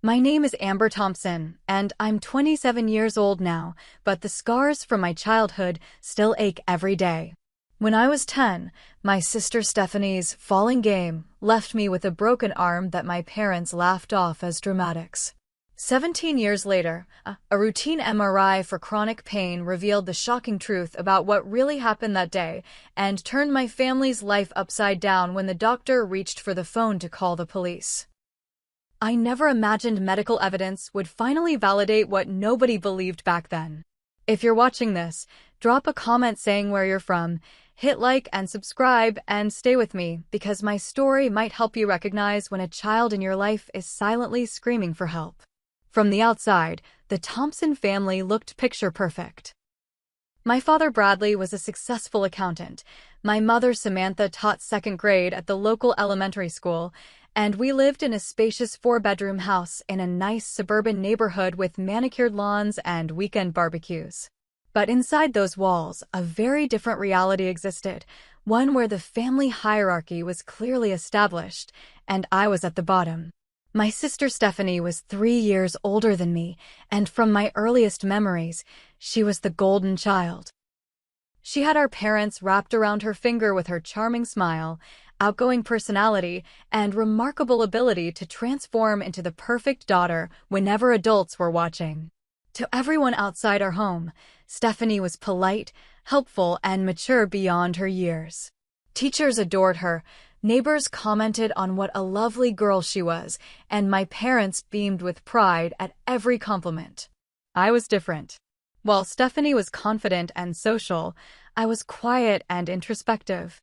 My name is Amber Thompson, and I'm 27 years old now, but the scars from my childhood still ache every day. When I was 10, my sister Stephanie's falling game left me with a broken arm that my parents laughed off as dramatics. 17 years later, a routine MRI for chronic pain revealed the shocking truth about what really happened that day and turned my family's life upside down when the doctor reached for the phone to call the police. I never imagined medical evidence would finally validate what nobody believed back then. If you're watching this, drop a comment saying where you're from, hit like and subscribe, and stay with me because my story might help you recognize when a child in your life is silently screaming for help. From the outside, the Thompson family looked picture perfect. My father Bradley was a successful accountant. My mother Samantha taught second grade at the local elementary school, and we lived in a spacious 4-bedroom house in a nice suburban neighborhood with manicured lawns and weekend barbecues. But inside those walls, a very different reality existed, one where the family hierarchy was clearly established, and I was at the bottom. My sister Stephanie was 3 years older than me, and from my earliest memories, she was the golden child. She had our parents wrapped around her finger with her charming smile, outgoing personality, and remarkable ability to transform into the perfect daughter whenever adults were watching. To everyone outside our home, Stephanie was polite, helpful, and mature beyond her years. Teachers adored her, neighbors commented on what a lovely girl she was, and my parents beamed with pride at every compliment. I was different. While Stephanie was confident and social, I was quiet and introspective.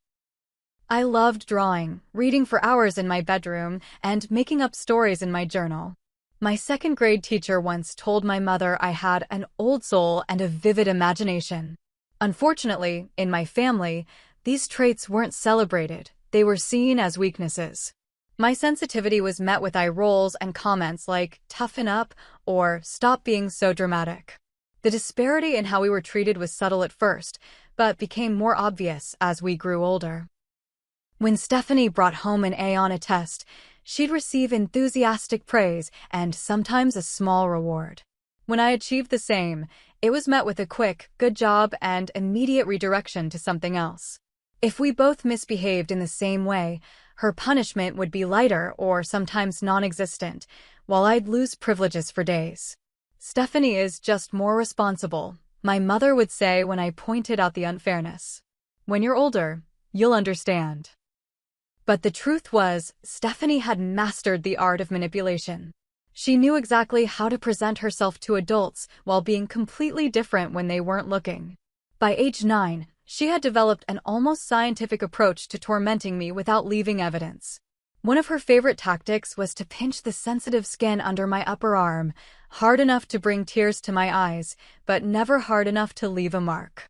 I loved drawing, reading for hours in my bedroom, and making up stories in my journal. My second grade teacher once told my mother I had an old soul and a vivid imagination. Unfortunately, in my family, these traits weren't celebrated. They were seen as weaknesses. My sensitivity was met with eye rolls and comments like, "toughen up," or "stop being so dramatic." The disparity in how we were treated was subtle at first, but became more obvious as we grew older. When Stephanie brought home an A on a test, she'd receive enthusiastic praise and sometimes a small reward. When I achieved the same, it was met with a quick, "good job," and immediate redirection to something else. If we both misbehaved in the same way, her punishment would be lighter or sometimes non-existent, while I'd lose privileges for days. "Stephanie is just more responsible," my mother would say when I pointed out the unfairness. "When you're older, you'll understand." But the truth was, Stephanie had mastered the art of manipulation. She knew exactly how to present herself to adults while being completely different when they weren't looking. By age 9, she had developed an almost scientific approach to tormenting me without leaving evidence. One of her favorite tactics was to pinch the sensitive skin under my upper arm, hard enough to bring tears to my eyes, but never hard enough to leave a mark.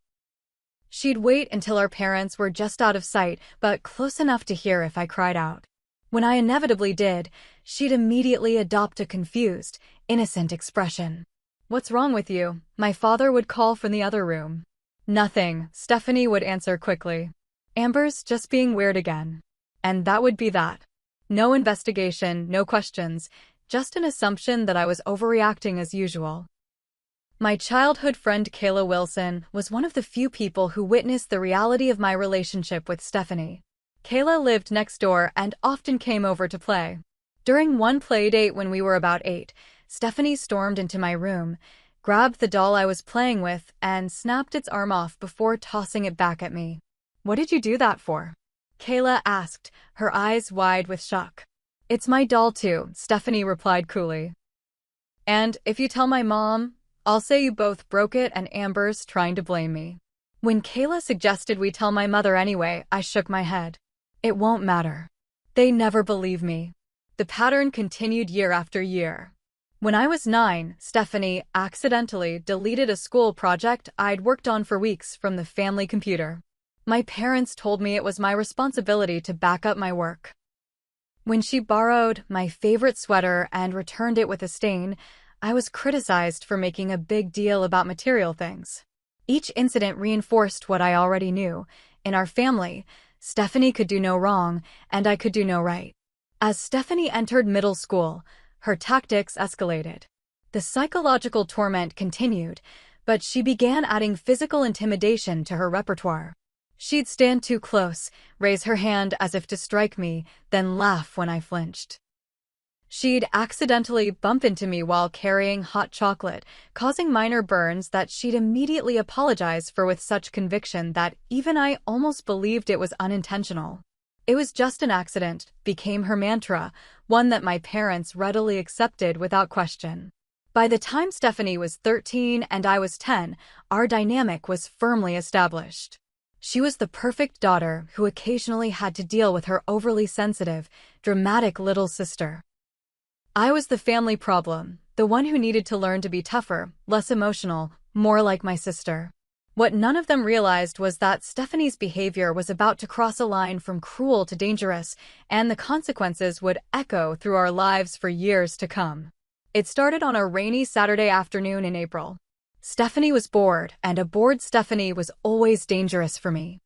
She'd wait until our parents were just out of sight, but close enough to hear if I cried out. When I inevitably did, she'd immediately adopt a confused, innocent expression. "What's wrong with you?" my father would call from the other room. "Nothing," Stephanie would answer quickly. "Amber's just being weird again." And that would be that. No investigation, no questions, just an assumption that I was overreacting as usual. My childhood friend Kayla Wilson was one of the few people who witnessed the reality of my relationship with Stephanie. Kayla lived next door and often came over to play. During one play date when we were about 8, Stephanie stormed into my room, grabbed the doll I was playing with, and snapped its arm off before tossing it back at me. "What did you do that for?" Kayla asked, her eyes wide with shock. "It's my doll too," Stephanie replied coolly. "And if you tell my mom, I'll say you both broke it and Amber's trying to blame me." When Kayla suggested we tell my mother anyway, I shook my head. It won't matter. They never believe me. The pattern continued year after year. When I was 9, Stephanie accidentally deleted a school project I'd worked on for weeks from the family computer. My parents told me it was my responsibility to back up my work. When she borrowed my favorite sweater and returned it with a stain, I was criticized for making a big deal about material things. Each incident reinforced what I already knew. In our family, Stephanie could do no wrong, and I could do no right. As Stephanie entered middle school, her tactics escalated. The psychological torment continued, but she began adding physical intimidation to her repertoire. She'd stand too close, raise her hand as if to strike me, then laugh when I flinched. She'd accidentally bump into me while carrying hot chocolate, causing minor burns that she'd immediately apologize for with such conviction that even I almost believed it was unintentional. It was just an accident, became her mantra, one that my parents readily accepted without question. By the time Stephanie was 13 and I was 10, our dynamic was firmly established. She was the perfect daughter who occasionally had to deal with her overly sensitive, dramatic little sister. I was the family problem, the one who needed to learn to be tougher, less emotional, more like my sister. What none of them realized was that Stephanie's behavior was about to cross a line from cruel to dangerous, and the consequences would echo through our lives for years to come. It started on a rainy Saturday afternoon in April. Stephanie was bored, and a bored Stephanie was always dangerous for me.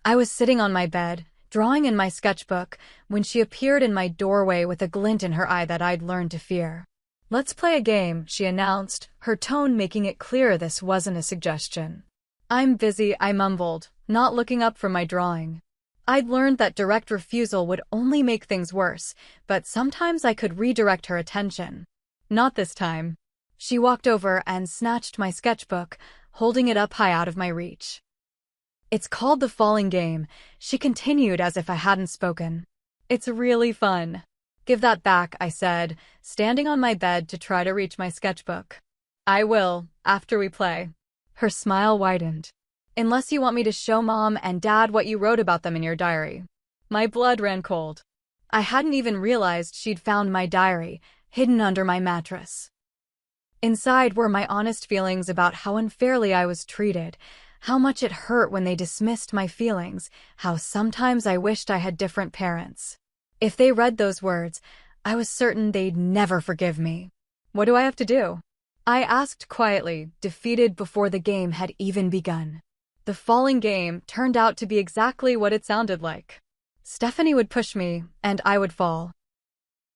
I was sitting on my bed, drawing in my sketchbook, when she appeared in my doorway with a glint in her eye that I'd learned to fear. "Let's play a game," she announced, her tone making it clear this wasn't a suggestion. "I'm busy," I mumbled, not looking up from my drawing. I'd learned that direct refusal would only make things worse, but sometimes I could redirect her attention. Not this time. She walked over and snatched my sketchbook, holding it up high out of my reach. "It's called the falling game," she continued as if I hadn't spoken. "It's really fun." "Give that back," I said, standing on my bed to try to reach my sketchbook. "I will, after we play." Her smile widened. "Unless you want me to show Mom and Dad what you wrote about them in your diary." My blood ran cold. I hadn't even realized she'd found my diary, hidden under my mattress. Inside were my honest feelings about how unfairly I was treated, how much it hurt when they dismissed my feelings, how sometimes I wished I had different parents. If they read those words, I was certain they'd never forgive me. "What do I have to do?" I asked quietly, defeated before the game had even begun. The falling game turned out to be exactly what it sounded like. Stephanie would push me, and I would fall.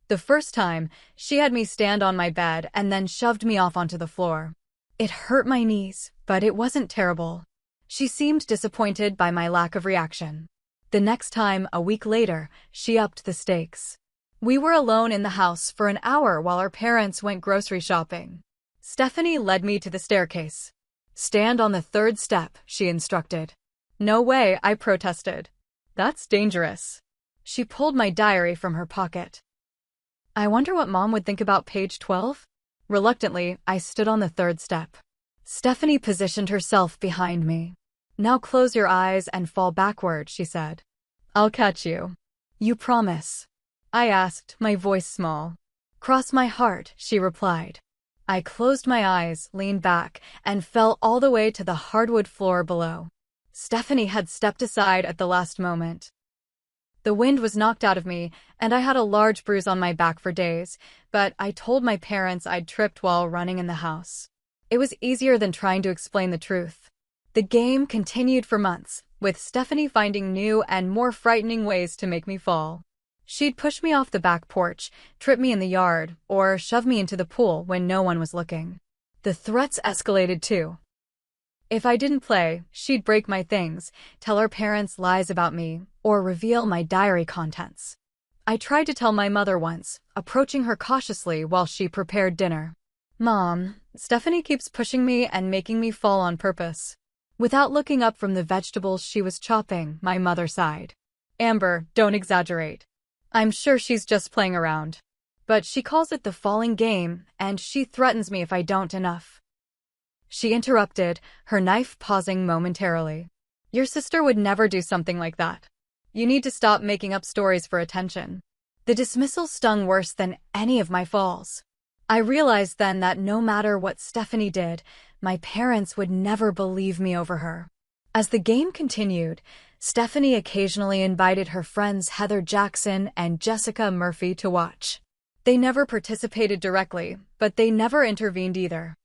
The first time, she had me stand on my bed and then shoved me off onto the floor. It hurt my knees, but it wasn't terrible. She seemed disappointed by my lack of reaction. The next time, a week later, she upped the stakes. We were alone in the house for an hour while our parents went grocery shopping. Stephanie led me to the staircase. "Stand on the third step," she instructed. "No way," I protested. "That's dangerous." She pulled my diary from her pocket. "I wonder what Mom would think about page 12? Reluctantly, I stood on the third step. Stephanie positioned herself behind me. "Now close your eyes and fall backward," she said. "I'll catch you." "You promise?" I asked, my voice small. "Cross my heart," she replied. I closed my eyes, leaned back, and fell all the way to the hardwood floor below. Stephanie had stepped aside at the last moment. The wind was knocked out of me, and I had a large bruise on my back for days, but I told my parents I'd tripped while running in the house. It was easier than trying to explain the truth. The game continued for months, with Stephanie finding new and more frightening ways to make me fall. She'd push me off the back porch, trip me in the yard, or shove me into the pool when no one was looking. The threats escalated too. If I didn't play, she'd break my things, tell her parents lies about me, or reveal my diary contents. I tried to tell my mother once, approaching her cautiously while she prepared dinner. "Mom, Stephanie keeps pushing me and making me fall on purpose." Without looking up from the vegetables she was chopping, my mother sighed. "Amber, don't exaggerate. I'm sure she's just playing around. But she calls it the falling game, and she threatens me if I don't enough." She interrupted, her knife pausing momentarily. "Your sister would never do something like that. You need to stop making up stories for attention." The dismissal stung worse than any of my falls. I realized then that no matter what Stephanie did, my parents would never believe me over her. As the game continued, Stephanie occasionally invited her friends Heather Jackson and Jessica Murphy to watch. They never participated directly, but they never intervened either.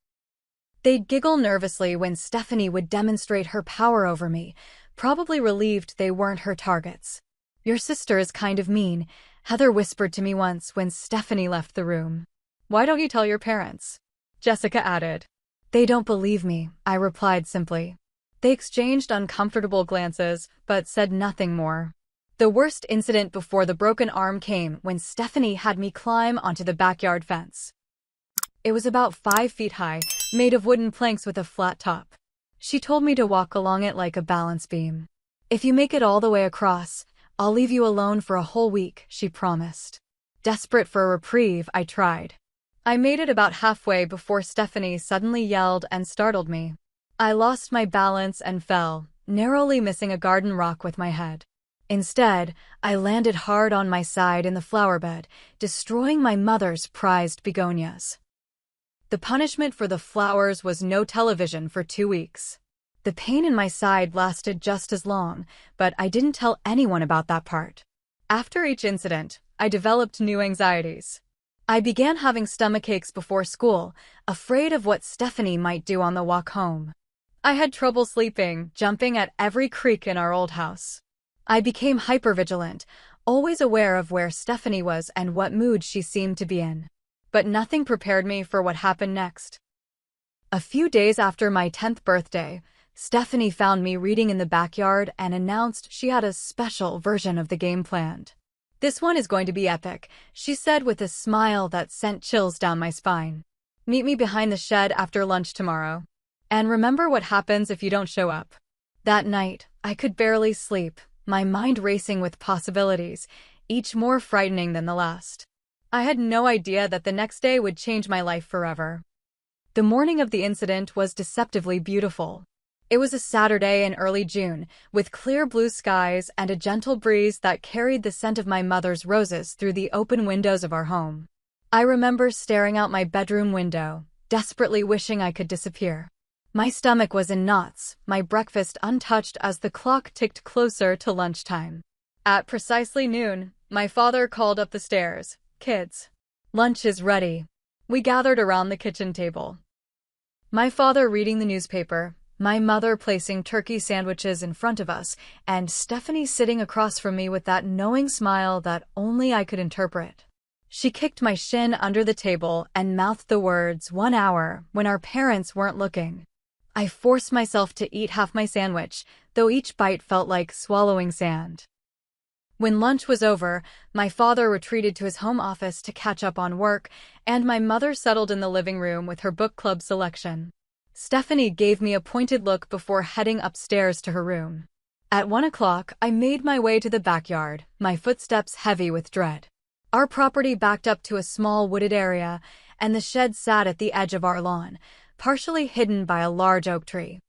They'd giggle nervously when Stephanie would demonstrate her power over me, probably relieved they weren't her targets. "Your sister is kind of mean. Heather whispered to me once when Stephanie left the room. "Why don't you tell your parents?" Jessica added. "They don't believe me," I replied simply. They exchanged uncomfortable glances, but said nothing more. The worst incident before the broken arm came when Stephanie had me climb onto the backyard fence. It was about 5 feet high, made of wooden planks with a flat top. She told me to walk along it like a balance beam. "If you make it all the way across, I'll leave you alone for a whole week," she promised. Desperate for a reprieve, I tried. I made it about halfway before Stephanie suddenly yelled and startled me. I lost my balance and fell, narrowly missing a garden rock with my head. Instead, I landed hard on my side in the flower bed, destroying my mother's prized begonias. The punishment for the flowers was no television for 2 weeks. The pain in my side lasted just as long, but I didn't tell anyone about that part. After each incident, I developed new anxieties. I began having stomachaches before school, afraid of what Stephanie might do on the walk home. I had trouble sleeping, jumping at every creak in our old house. I became hypervigilant, always aware of where Stephanie was and what mood she seemed to be in. But nothing prepared me for what happened next. A few days after my 10th birthday, Stephanie found me reading in the backyard and announced she had a special version of the game planned. "This one is going to be epic," she said with a smile that sent chills down my spine. "Meet me behind the shed after lunch tomorrow. And remember what happens if you don't show up." That night, I could barely sleep, my mind racing with possibilities, each more frightening than the last. I had no idea that the next day would change my life forever. The morning of the incident was deceptively beautiful. It was a Saturday in early June, with clear blue skies and a gentle breeze that carried the scent of my mother's roses through the open windows of our home. I remember staring out my bedroom window, desperately wishing I could disappear. My stomach was in knots, my breakfast untouched as the clock ticked closer to lunchtime. At precisely noon, my father called up the stairs. "Kids, lunch is ready." We gathered around the kitchen table. My father reading the newspaper, my mother placing turkey sandwiches in front of us, and Stephanie sitting across from me with that knowing smile that only I could interpret. She kicked my shin under the table and mouthed the words, "1 hour," when our parents weren't looking. I forced myself to eat half my sandwich, though each bite felt like swallowing sand. When lunch was over, my father retreated to his home office to catch up on work, and my mother settled in the living room with her book club selection. Stephanie gave me a pointed look before heading upstairs to her room. At 1 o'clock, I made my way to the backyard, my footsteps heavy with dread. Our property backed up to a small wooded area, and the shed sat at the edge of our lawn, partially hidden by a large oak tree.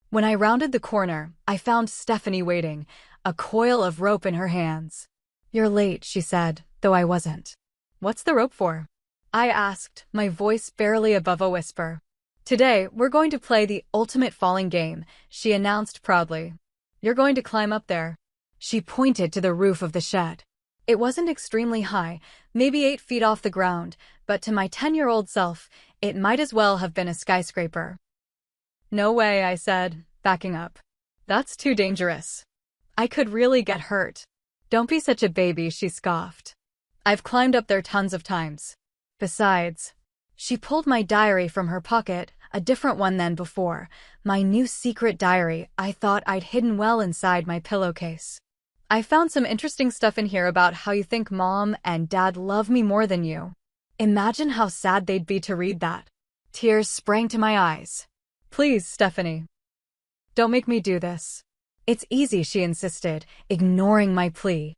When I rounded the corner, I found Stephanie waiting, a coil of rope in her hands. "You're late," she said, though I wasn't. "What's the rope for?" I asked, my voice barely above a whisper. "Today, we're going to play the ultimate falling game," she announced proudly. "You're going to climb up there." She pointed to the roof of the shed. It wasn't extremely high, maybe 8 feet off the ground, but to my 10-year-old self, it might as well have been a skyscraper. "No way," I said, backing up. "That's too dangerous. I could really get hurt." "Don't be such a baby," she scoffed. "I've climbed up there tons of times. Besides," she pulled my diary from her pocket, a different one than before, my new secret diary I thought I'd hidden well inside my pillowcase. "I found some interesting stuff in here about how you think Mom and Dad love me more than you. Imagine how sad they'd be to read that." Tears sprang to my eyes. "Please, Stephanie. Don't make me do this." "It's easy," she insisted, ignoring my plea.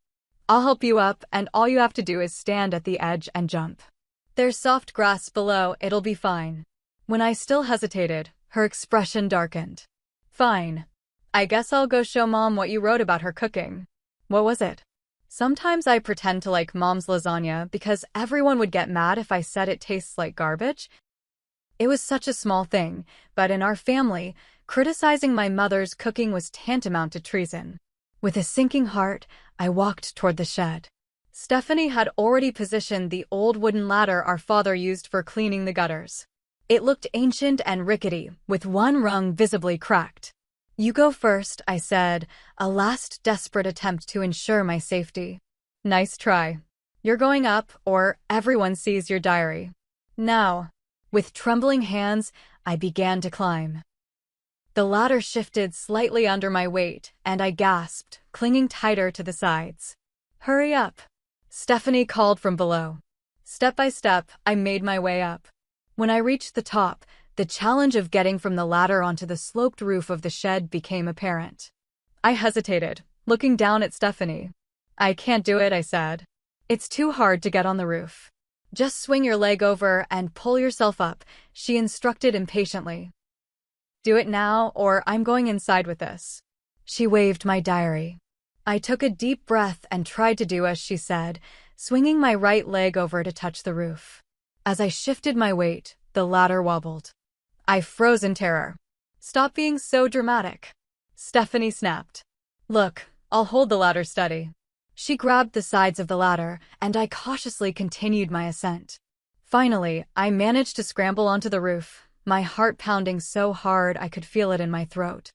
"I'll help you up, and all you have to do is stand at the edge and jump. There's soft grass below, it'll be fine." When I still hesitated, her expression darkened. "Fine. I guess I'll go show Mom what you wrote about her cooking." "What was it?" "Sometimes I pretend to like Mom's lasagna because everyone would get mad if I said it tastes like garbage." It was such a small thing, but in our family, criticizing my mother's cooking was tantamount to treason. With a sinking heart, I walked toward the shed. Stephanie had already positioned the old wooden ladder our father used for cleaning the gutters. It looked ancient and rickety, with one rung visibly cracked. "You go first," I said, a last desperate attempt to ensure my safety. Nice try. You're going up, or everyone sees your diary. Now. With trembling hands, I began to climb. The ladder shifted slightly under my weight, and I gasped, clinging tighter to the sides. Hurry up! Stephanie called from below. Step by step, I made my way up. When I reached the top, the challenge of getting from the ladder onto the sloped roof of the shed became apparent. I hesitated, looking down at Stephanie. I can't do it, I said. It's too hard to get on the roof. Just swing your leg over and pull yourself up, she instructed impatiently. Do it now, or I'm going inside with this. She waved my diary. I took a deep breath and tried to do as she said, swinging my right leg over to touch the roof. As I shifted my weight, the ladder wobbled. I froze in terror. Stop being so dramatic. Stephanie snapped. Look, I'll hold the ladder steady. She grabbed the sides of the ladder, and I cautiously continued my ascent. Finally, I managed to scramble onto the roof, my heart pounding so hard I could feel it in my throat.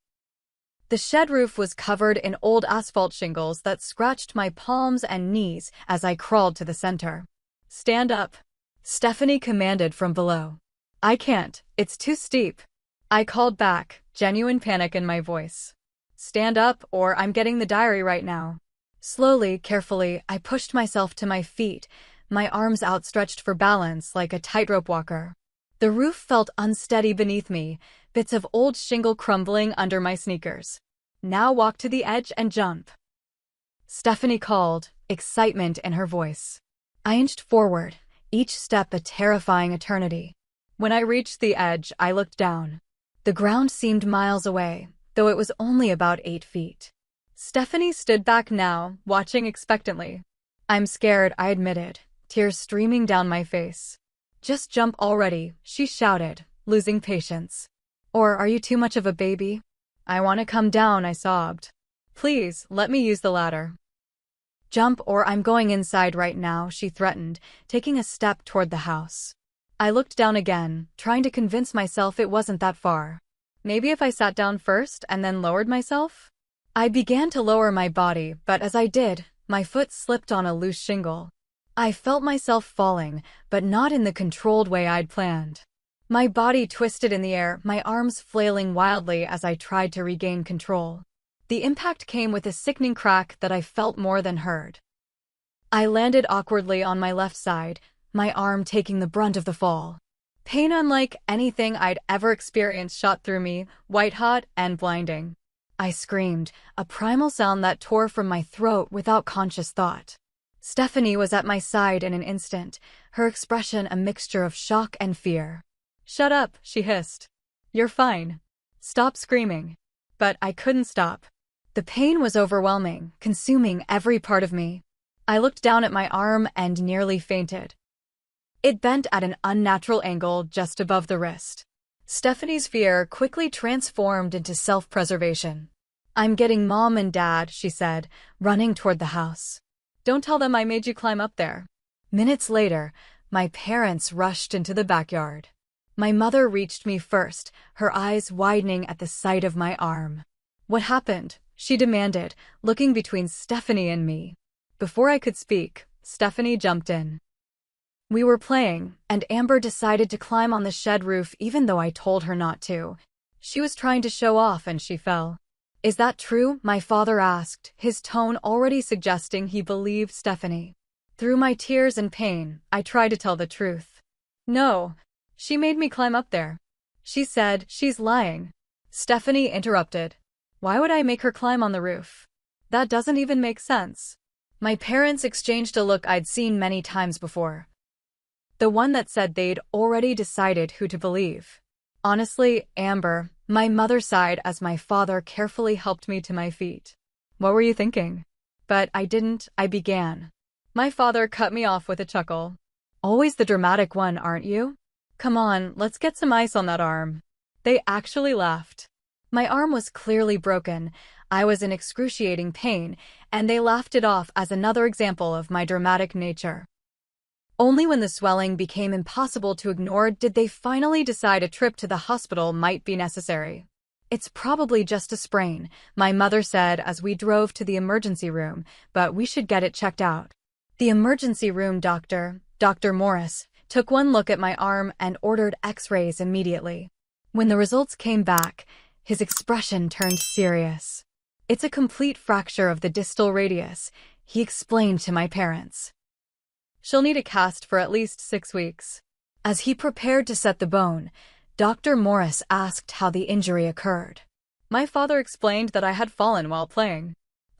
The shed roof was covered in old asphalt shingles that scratched my palms and knees as I crawled to the center. Stand up, Stephanie commanded from below. I can't, it's too steep. I called back, genuine panic in my voice. Stand up, or I'm getting the diary right now. Slowly, carefully, I pushed myself to my feet, my arms outstretched for balance like a tightrope walker. The roof felt unsteady beneath me, bits of old shingle crumbling under my sneakers. Now walk to the edge and jump. Stephanie called, excitement in her voice. I inched forward, each step a terrifying eternity. When I reached the edge, I looked down. The ground seemed miles away, though it was only about 8 feet. Stephanie stood back now, watching expectantly. I'm scared, I admitted, tears streaming down my face. Just jump already, she shouted, losing patience. Or are you too much of a baby? I want to come down, I sobbed. Please, let me use the ladder. Jump or I'm going inside right now, she threatened, taking a step toward the house. I looked down again, trying to convince myself it wasn't that far. Maybe if I sat down first and then lowered myself? I began to lower my body, but as I did, my foot slipped on a loose shingle. I felt myself falling, but not in the controlled way I'd planned. My body twisted in the air, my arms flailing wildly as I tried to regain control. The impact came with a sickening crack that I felt more than heard. I landed awkwardly on my left side, my arm taking the brunt of the fall. Pain unlike anything I'd ever experienced shot through me, white-hot and blinding. I screamed, a primal sound that tore from my throat without conscious thought. Stephanie was at my side in an instant, her expression a mixture of shock and fear. Shut up, she hissed. You're fine. Stop screaming. But I couldn't stop. The pain was overwhelming, consuming every part of me. I looked down at my arm and nearly fainted. It bent at an unnatural angle just above the wrist. Stephanie's fear quickly transformed into self-preservation. I'm getting Mom and Dad, she said, running toward the house. Don't tell them I made you climb up there. Minutes later, my parents rushed into the backyard. My mother reached me first, her eyes widening at the sight of my arm. What happened? She demanded, looking between Stephanie and me. Before I could speak, Stephanie jumped in. We were playing, and Amber decided to climb on the shed roof even though I told her not to. She was trying to show off and she fell. Is that true? My father asked, his tone already suggesting he believed Stephanie. Through my tears and pain, I tried to tell the truth. No, she made me climb up there. She said, she's lying. Stephanie interrupted. Why would I make her climb on the roof? That doesn't even make sense. My parents exchanged a look I'd seen many times before. The one that said they'd already decided who to believe. Honestly, Amber, my mother sighed as my father carefully helped me to my feet. What were you thinking? But I didn't, I began. My father cut me off with a chuckle. Always the dramatic one, aren't you? Come on, let's get some ice on that arm. They actually laughed. My arm was clearly broken, I was in excruciating pain, and they laughed it off as another example of my dramatic nature. Only when the swelling became impossible to ignore did they finally decide a trip to the hospital might be necessary. It's probably just a sprain, my mother said as we drove to the emergency room, but we should get it checked out. The emergency room doctor, Dr. Morris, took one look at my arm and ordered X-rays immediately. When the results came back, his expression turned serious. "It's a complete fracture of the distal radius," he explained to my parents. "She'll need a cast for at least 6 weeks." As he prepared to set the bone, Dr. Morris asked how the injury occurred. My father explained that I had fallen while playing.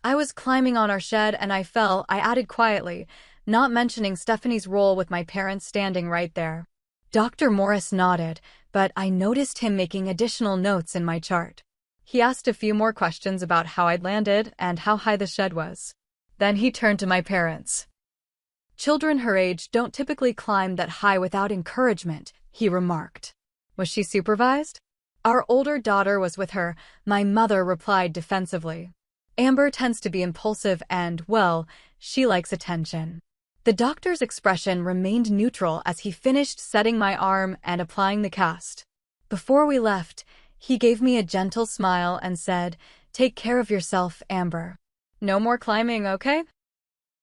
"I was climbing on our shed and I fell," I added quietly, not mentioning Stephanie's role with my parents standing right there. Dr. Morris nodded, but I noticed him making additional notes in my chart. He asked a few more questions about how I'd landed and how high the shed was. Then he turned to my parents. "Children her age don't typically climb that high without encouragement," he remarked. "Was she supervised?" "Our older daughter was with her," my mother replied defensively. "Amber tends to be impulsive and, well, she likes attention." The doctor's expression remained neutral as he finished setting my arm and applying the cast. Before we left, he gave me a gentle smile and said, "Take care of yourself, Amber. No more climbing, okay?"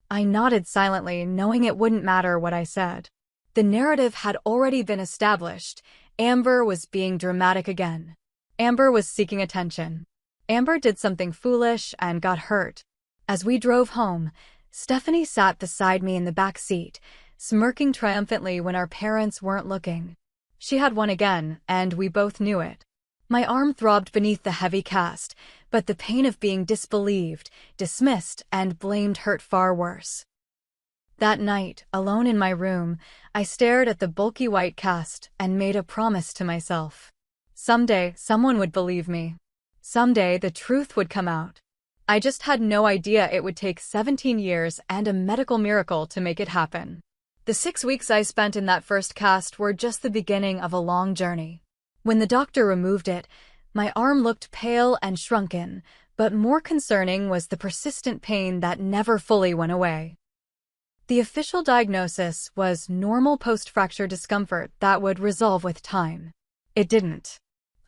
I nodded silently, knowing it wouldn't matter what I said. The narrative had already been established. Amber was being dramatic again. Amber was seeking attention. Amber did something foolish and got hurt. As we drove home, Stephanie sat beside me in the back seat, smirking triumphantly when our parents weren't looking. She had won again, and we both knew it. My arm throbbed beneath the heavy cast, but the pain of being disbelieved, dismissed, and blamed hurt far worse. That night, alone in my room, I stared at the bulky white cast and made a promise to myself. Someday, someone would believe me. Someday, the truth would come out. I just had no idea it would take 17 years and a medical miracle to make it happen. The 6 weeks I spent in that first cast were just the beginning of a long journey. When the doctor removed it, my arm looked pale and shrunken, but more concerning was the persistent pain that never fully went away. The official diagnosis was normal post-fracture discomfort that would resolve with time. It didn't.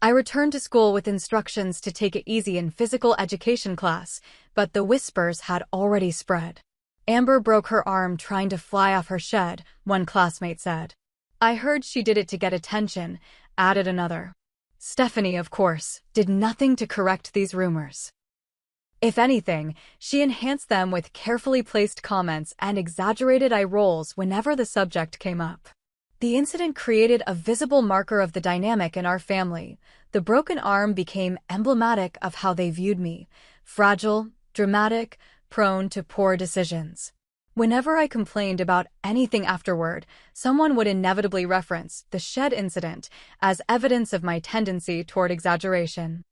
I returned to school with instructions to take it easy in physical education class, but the whispers had already spread. "Amber broke her arm trying to fly off her shed," one classmate said. "I heard she did it to get attention," added another. Stephanie, of course, did nothing to correct these rumors. If anything, she enhanced them with carefully placed comments and exaggerated eye rolls whenever the subject came up. The incident created a visible marker of the dynamic in our family. The broken arm became emblematic of how they viewed me: fragile, dramatic, prone to poor decisions. Whenever I complained about anything afterward, someone would inevitably reference the shed incident as evidence of my tendency toward exaggeration.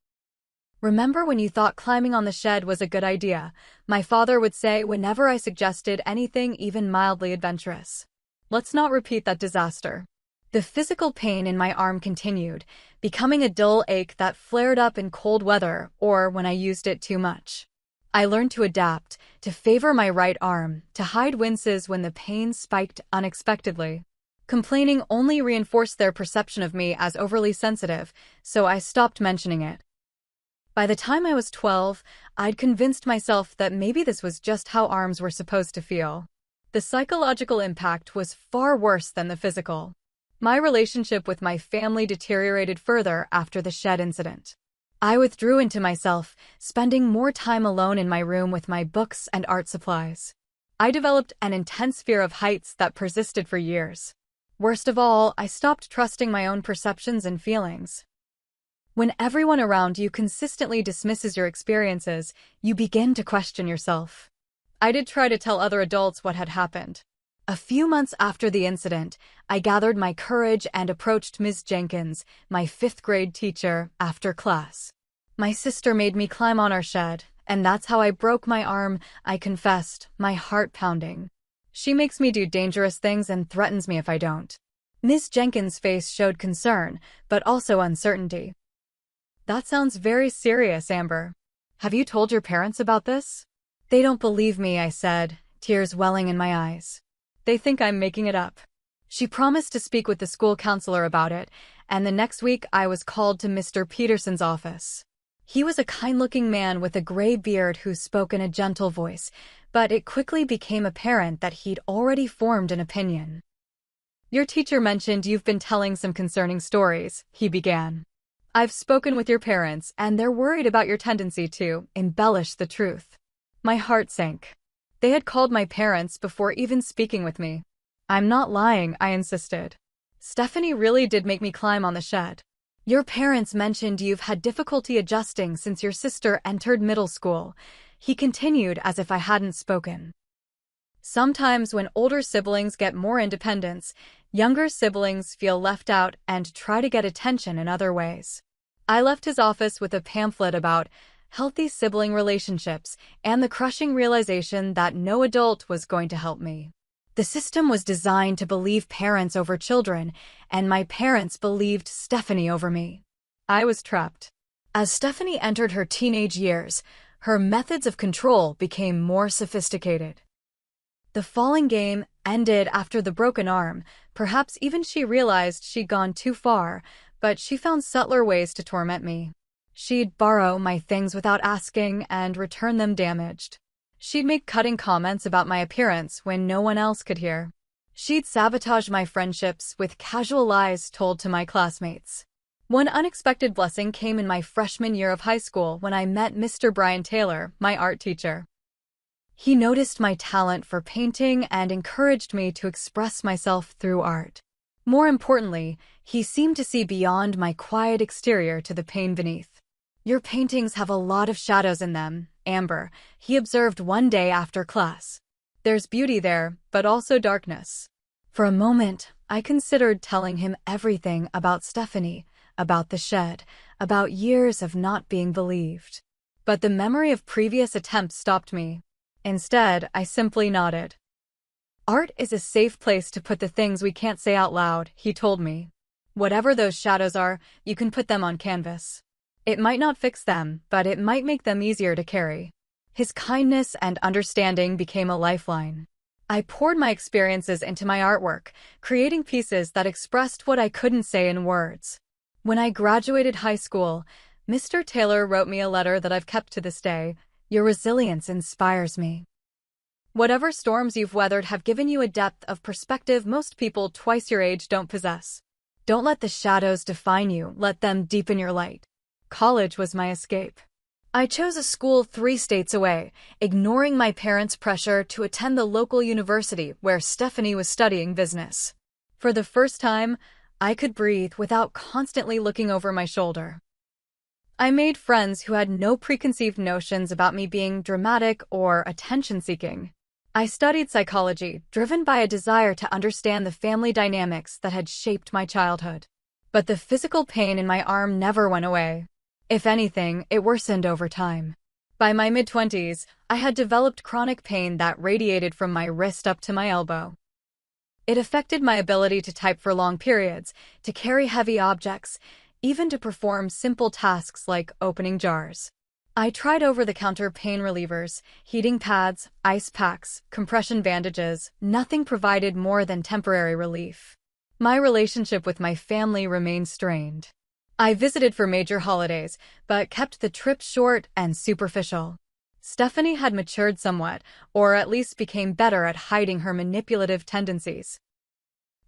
"Remember when you thought climbing on the shed was a good idea?" my father would say whenever I suggested anything even mildly adventurous. Let's not repeat that disaster. The physical pain in my arm continued, becoming a dull ache that flared up in cold weather or when I used it too much. I learned to adapt, to favor my right arm, to hide winces when the pain spiked unexpectedly. Complaining only reinforced their perception of me as overly sensitive, so I stopped mentioning it. By the time I was 12, I'd convinced myself that maybe this was just how arms were supposed to feel. The psychological impact was far worse than the physical. My relationship with my family deteriorated further after the shed incident. I withdrew into myself, spending more time alone in my room with my books and art supplies. I developed an intense fear of heights that persisted for years. Worst of all, I stopped trusting my own perceptions and feelings. When everyone around you consistently dismisses your experiences, you begin to question yourself. I did try to tell other adults what had happened. A few months after the incident, I gathered my courage and approached Ms. Jenkins, my 5th grade teacher, after class. "My sister made me climb on our shed, and that's how I broke my arm," I confessed, my heart pounding. "She makes me do dangerous things and threatens me if I don't." Ms. Jenkins' face showed concern, but also uncertainty. "That sounds very serious, Amber. Have you told your parents about this?" "They don't believe me," I said, tears welling in my eyes. "They think I'm making it up." She promised to speak with the school counselor about it, and the next week I was called to Mr. Peterson's office. He was a kind-looking man with a gray beard who spoke in a gentle voice, but it quickly became apparent that he'd already formed an opinion. "Your teacher mentioned you've been telling some concerning stories," he began. "I've spoken with your parents, and they're worried about your tendency to embellish the truth." My heart sank. They had called my parents before even speaking with me. "I'm not lying," I insisted. "Stephanie really did make me climb on the shed. Your parents mentioned you've had difficulty adjusting since your sister entered middle school," he continued as if I hadn't spoken. "Sometimes when older siblings get more independence, younger siblings feel left out and try to get attention in other ways." I left his office with a pamphlet about healthy sibling relationships and the crushing realization that no adult was going to help me. The system was designed to believe parents over children, and my parents believed Stephanie over me. I was trapped. As Stephanie entered her teenage years, her methods of control became more sophisticated. The falling game ended after the broken arm. Perhaps even she realized she'd gone too far, but she found subtler ways to torment me. She'd borrow my things without asking and return them damaged. She'd make cutting comments about my appearance when no one else could hear. She'd sabotage my friendships with casual lies told to my classmates. One unexpected blessing came in my freshman year of high school when I met Mr. Brian Taylor, my art teacher. He noticed my talent for painting and encouraged me to express myself through art. More importantly, he seemed to see beyond my quiet exterior to the pain beneath. "Your paintings have a lot of shadows in them, Amber," he observed one day after class. "There's beauty there, but also darkness." For a moment, I considered telling him everything about Stephanie, about the shed, about years of not being believed. But the memory of previous attempts stopped me. Instead, I simply nodded. "Art is a safe place to put the things we can't say out loud," he told me. "Whatever those shadows are, you can put them on canvas. It might not fix them, but it might make them easier to carry." His kindness and understanding became a lifeline. I poured my experiences into my artwork, creating pieces that expressed what I couldn't say in words. When I graduated high school, Mr. Taylor wrote me a letter that I've kept to this day. "Your resilience inspires me. Whatever storms you've weathered have given you a depth of perspective most people twice your age don't possess. Don't let the shadows define you, let them deepen your light." College was my escape. I chose a school 3 states away, ignoring my parents' pressure to attend the local university where Stephanie was studying business. For the first time, I could breathe without constantly looking over my shoulder. I made friends who had no preconceived notions about me being dramatic or attention-seeking. I studied psychology, driven by a desire to understand the family dynamics that had shaped my childhood. But the physical pain in my arm never went away. If anything, it worsened over time. By my mid-20s, I had developed chronic pain that radiated from my wrist up to my elbow. It affected my ability to type for long periods, to carry heavy objects, even to perform simple tasks like opening jars. I tried over-the-counter pain relievers, heating pads, ice packs, compression bandages. Nothing provided more than temporary relief. My relationship with my family remained strained. I visited for major holidays, but kept the trips short and superficial. Stephanie had matured somewhat, or at least became better at hiding her manipulative tendencies.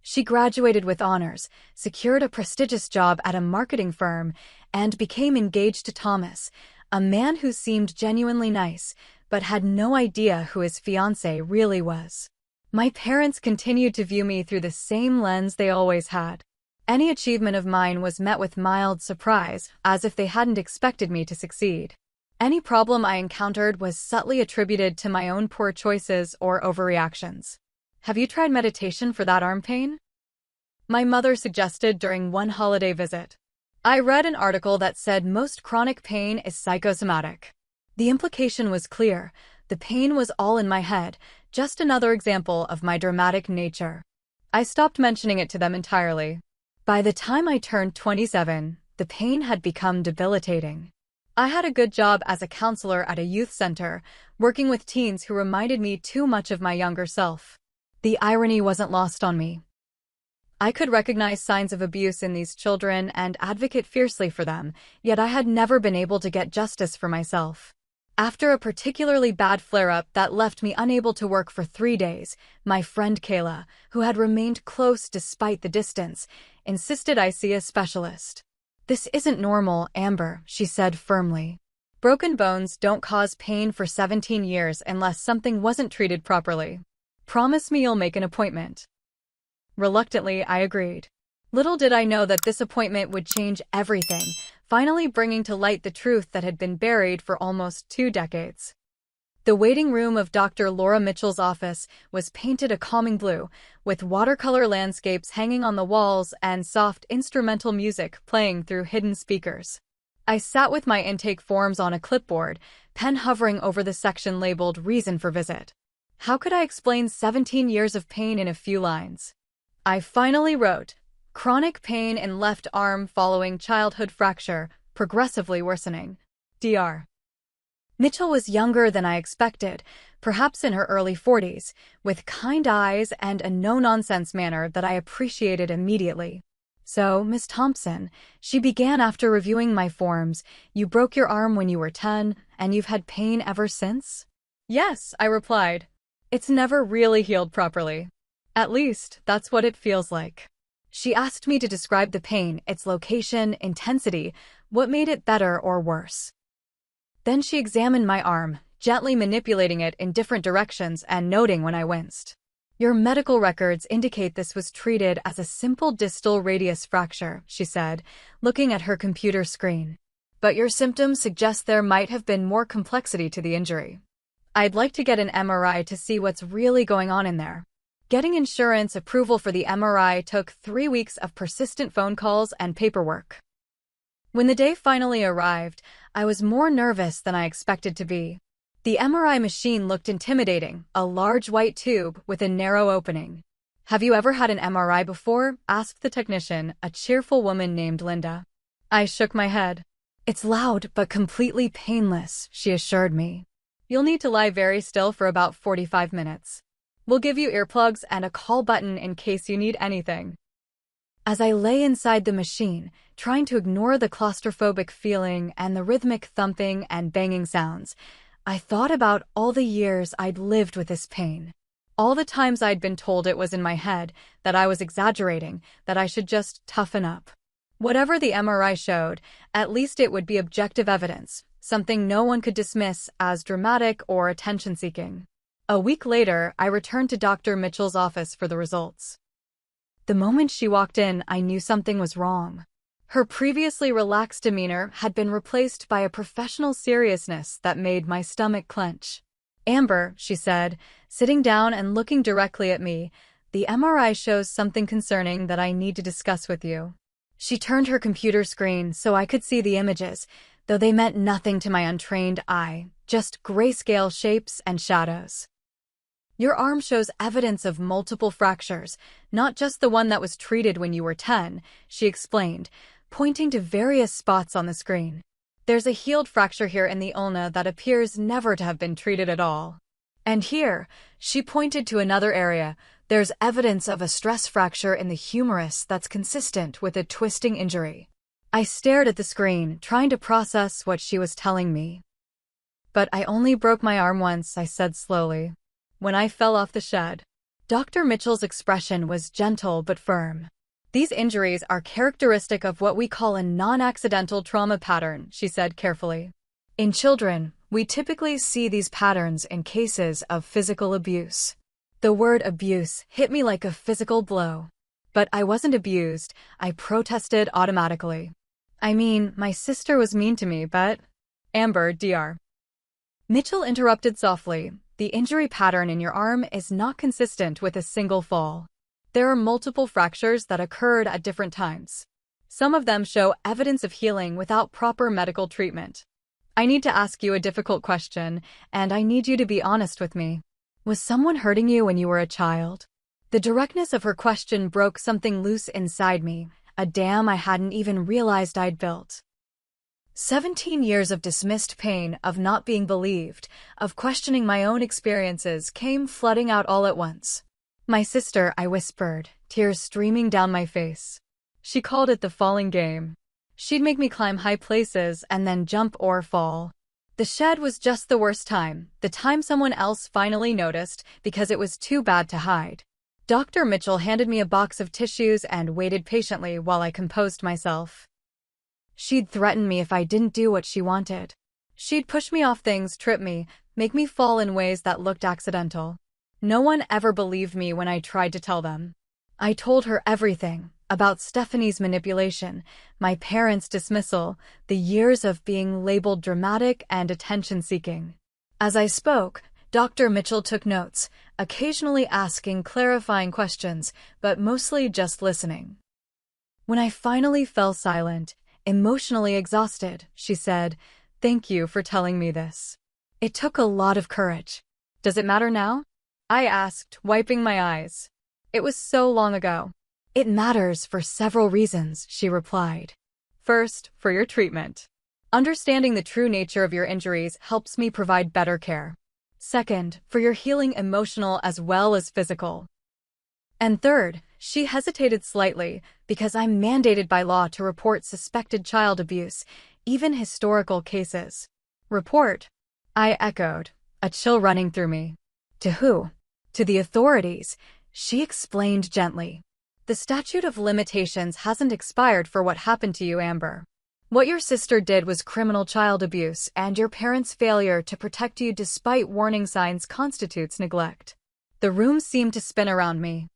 She graduated with honors, secured a prestigious job at a marketing firm, and became engaged to Thomas, a man who seemed genuinely nice, but had no idea who his fiancé really was. My parents continued to view me through the same lens they always had. Any achievement of mine was met with mild surprise, as if they hadn't expected me to succeed. Any problem I encountered was subtly attributed to my own poor choices or overreactions. "Have you tried meditation for that arm pain?" my mother suggested during one holiday visit. I read an article that said most chronic pain is psychosomatic. The implication was clear. The pain was all in my head, just another example of my dramatic nature. I stopped mentioning it to them entirely. By the time I turned 27, the pain had become debilitating. I had a good job as a counselor at a youth center, working with teens who reminded me too much of my younger self. The irony wasn't lost on me. I could recognize signs of abuse in these children and advocate fiercely for them, yet I had never been able to get justice for myself. After a particularly bad flare-up that left me unable to work for 3 days, my friend Kayla, who had remained close despite the distance, insisted I see a specialist. "This isn't normal, Amber," she said firmly. "Broken bones don't cause pain for 17 years unless something wasn't treated properly. Promise me you'll make an appointment." Reluctantly, I agreed. Little did I know that this appointment would change everything, finally bringing to light the truth that had been buried for almost 2 decades. The waiting room of Dr. Laura Mitchell's office was painted a calming blue, with watercolor landscapes hanging on the walls and soft instrumental music playing through hidden speakers. I sat with my intake forms on a clipboard, pen hovering over the section labeled "Reason for Visit." How could I explain 17 years of pain in a few lines? I finally wrote, "Chronic pain in left arm following childhood fracture, progressively worsening. Dr. Mitchell was younger than I expected, perhaps in her early 40s, with kind eyes and a no-nonsense manner that I appreciated immediately. "So, Miss Thompson," she began after reviewing my forms, "you broke your arm when you were 10, and you've had pain ever since?" "Yes," I replied. "It's never really healed properly. At least, that's what it feels like." She asked me to describe the pain, its location, intensity, what made it better or worse. Then she examined my arm, gently manipulating it in different directions and noting when I winced. "Your medical records indicate this was treated as a simple distal radius fracture," she said, looking at her computer screen. "But your symptoms suggest there might have been more complexity to the injury. I'd like to get an MRI to see what's really going on in there." Getting insurance approval for the MRI took 3 weeks of persistent phone calls and paperwork. When the day finally arrived, I was more nervous than I expected to be. The MRI machine looked intimidating, a large white tube with a narrow opening. "Have you ever had an MRI before?" asked the technician, a cheerful woman named Linda. I shook my head. "It's loud but completely painless," she assured me. "You'll need to lie very still for about 45 minutes. We'll give you earplugs and a call button in case you need anything." As I lay inside the machine, trying to ignore the claustrophobic feeling and the rhythmic thumping and banging sounds, I thought about all the years I'd lived with this pain. All the times I'd been told it was in my head, that I was exaggerating, that I should just toughen up. Whatever the MRI showed, at least it would be objective evidence, something no one could dismiss as dramatic or attention-seeking. A week later, I returned to Dr. Mitchell's office for the results. The moment she walked in, I knew something was wrong. Her previously relaxed demeanor had been replaced by a professional seriousness that made my stomach clench. "Amber," she said, sitting down and looking directly at me, "the MRI shows something concerning that I need to discuss with you." She turned her computer screen so I could see the images, though they meant nothing to my untrained eye, just grayscale shapes and shadows. "Your arm shows evidence of multiple fractures, not just the one that was treated when you were 10, she explained, pointing to various spots on the screen. "There's a healed fracture here in the ulna that appears never to have been treated at all. And here," she pointed to another area, "there's evidence of a stress fracture in the humerus that's consistent with a twisting injury." I stared at the screen, trying to process what she was telling me. "But I only broke my arm once," I said slowly. "When I fell off the shed." Dr. Mitchell's expression was gentle but firm. "These injuries are characteristic of what we call a non-accidental trauma pattern," she said carefully. "In children, we typically see these patterns in cases of physical abuse." The word abuse hit me like a physical blow. But I wasn't abused, I protested automatically. "I mean, my sister was mean to me, but—" "Amber, Dr. Mitchell interrupted softly. "The injury pattern in your arm is not consistent with a single fall. There are multiple fractures that occurred at different times. Some of them show evidence of healing without proper medical treatment. I need to ask you a difficult question, and I need you to be honest with me. Was someone hurting you when you were a child?" The directness of her question broke something loose inside me, a dam I hadn't even realized I'd built. 17 years of dismissed pain, of not being believed, of questioning my own experiences came flooding out all at once. My sister, I whispered, tears streaming down my face. She called it the falling game. She'd make me climb high places and then jump or fall. The shed was just the worst time, the time someone else finally noticed because it was too bad to hide. Dr. Mitchell handed me a box of tissues and waited patiently while I composed myself. She'd threaten me if I didn't do what she wanted. She'd push me off things, trip me, make me fall in ways that looked accidental. No one ever believed me when I tried to tell them. I told her everything about Stephanie's manipulation, my parents' dismissal, the years of being labeled dramatic and attention-seeking. As I spoke, Dr. Mitchell took notes, occasionally asking clarifying questions, but mostly just listening. When I finally fell silent, emotionally exhausted, she said, "Thank you for telling me this. It took a lot of courage." "Does it matter now?" I asked, wiping my eyes. It was so long ago. "It matters for several reasons," she replied. "First, for your treatment. Understanding the true nature of your injuries helps me provide better care. Second, for your healing, emotional as well as physical. And third," she hesitated slightly, "because I'm mandated by law to report suspected child abuse, even historical cases." "Report?" I echoed, a chill running through me. "To who?" "To the authorities," she explained gently. "The statute of limitations hasn't expired for what happened to you, Amber. What your sister did was criminal child abuse, and your parents' failure to protect you despite warning signs constitutes neglect." The room seemed to spin around me.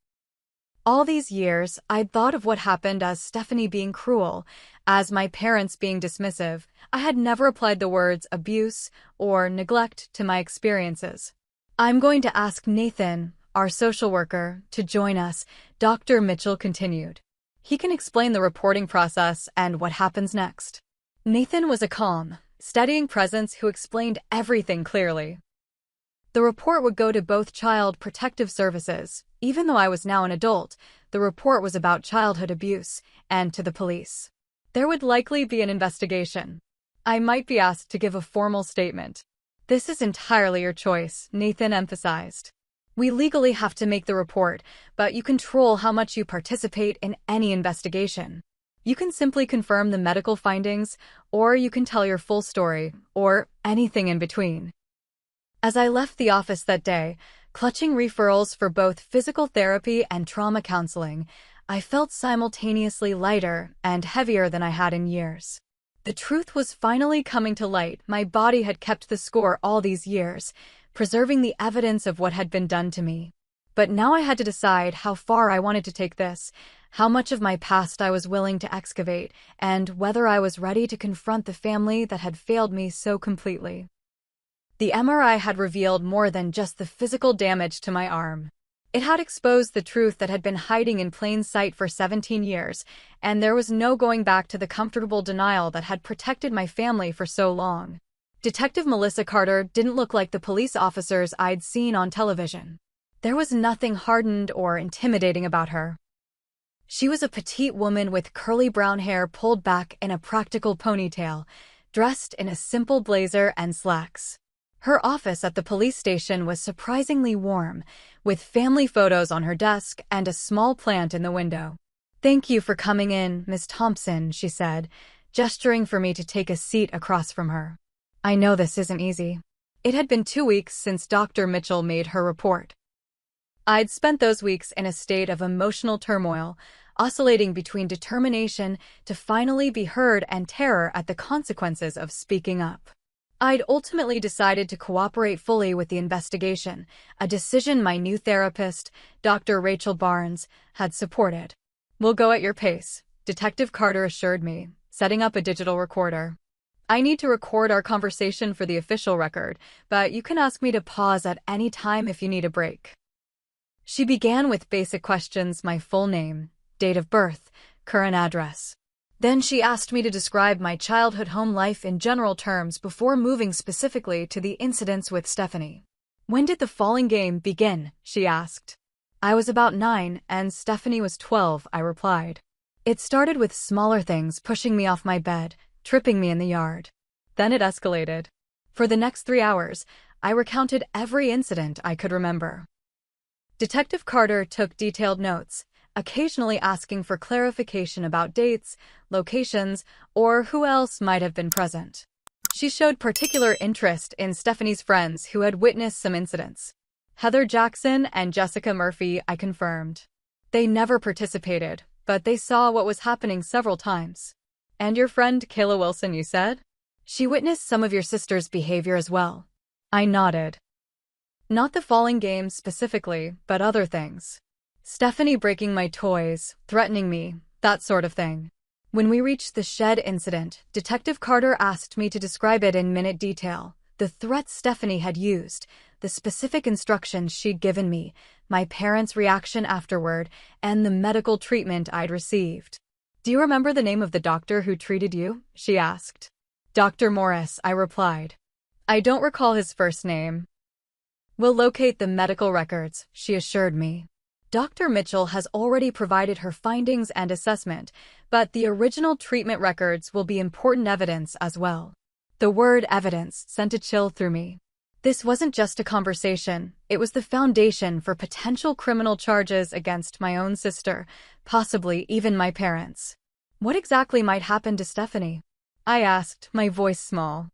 All these years, I'd thought of what happened as Stephanie being cruel, as my parents being dismissive. I had never applied the words abuse or neglect to my experiences. "I'm going to ask Nathan, our social worker, to join us," Dr. Mitchell continued. "He can explain the reporting process and what happens next." Nathan was a calm, steadying presence who explained everything clearly. The report would go to both Child Protective Services. Even though I was now an adult, the report was about childhood abuse, and to the police. There would likely be an investigation. I might be asked to give a formal statement. "This is entirely your choice," Nathan emphasized. "We legally have to make the report, but you control how much you participate in any investigation. You can simply confirm the medical findings, or you can tell your full story, or anything in between." As I left the office that day, clutching referrals for both physical therapy and trauma counseling, I felt simultaneously lighter and heavier than I had in years. The truth was finally coming to light. My body had kept the score all these years, preserving the evidence of what had been done to me. But now I had to decide how far I wanted to take this, how much of my past I was willing to excavate, and whether I was ready to confront the family that had failed me so completely. The MRI had revealed more than just the physical damage to my arm. It had exposed the truth that had been hiding in plain sight for 17 years, and there was no going back to the comfortable denial that had protected my family for so long. Detective Melissa Carter didn't look like the police officers I'd seen on television. There was nothing hardened or intimidating about her. She was a petite woman with curly brown hair pulled back in a practical ponytail, dressed in a simple blazer and slacks. Her office at the police station was surprisingly warm, with family photos on her desk and a small plant in the window. "Thank you for coming in, Miss Thompson," she said, gesturing for me to take a seat across from her. "I know this isn't easy." It had been 2 weeks since Dr. Mitchell made her report. I'd spent those weeks in a state of emotional turmoil, oscillating between determination to finally be heard and terror at the consequences of speaking up. I'd ultimately decided to cooperate fully with the investigation, a decision my new therapist, Dr. Rachel Barnes, had supported. "We'll go at your pace," Detective Carter assured me, setting up a digital recorder. "I need to record our conversation for the official record, but you can ask me to pause at any time if you need a break." She began with basic questions: my full name, date of birth, current address. Then she asked me to describe my childhood home life in general terms before moving specifically to the incidents with Stephanie. "When did the falling game begin?" she asked. "I was about 9 and Stephanie was 12, I replied. "It started with smaller things, pushing me off my bed, tripping me in the yard. Then it escalated. For the next 3 hours, I recounted every incident I could remember. Detective Carter took detailed notes, occasionally asking for clarification about dates, locations, or who else might have been present. She showed particular interest in Stephanie's friends who had witnessed some incidents. Heather Jackson and Jessica Murphy, I confirmed. They never participated, but they saw what was happening several times. And your friend Kayla Wilson, you said? She witnessed some of your sister's behavior as well. I nodded. Not the falling games specifically, but other things. Stephanie breaking my toys, threatening me, that sort of thing. When we reached the shed incident, Detective Carter asked me to describe it in minute detail. The threats Stephanie had used, the specific instructions she'd given me, my parents' reaction afterward, and the medical treatment I'd received. Do you remember the name of the doctor who treated you? She asked. Dr. Morris, I replied. I don't recall his first name. We'll locate the medical records, she assured me. Dr. Mitchell has already provided her findings and assessment, but the original treatment records will be important evidence as well. The word evidence sent a chill through me. This wasn't just a conversation, it was the foundation for potential criminal charges against my own sister, possibly even my parents. What exactly might happen to Stephanie? I asked, my voice small.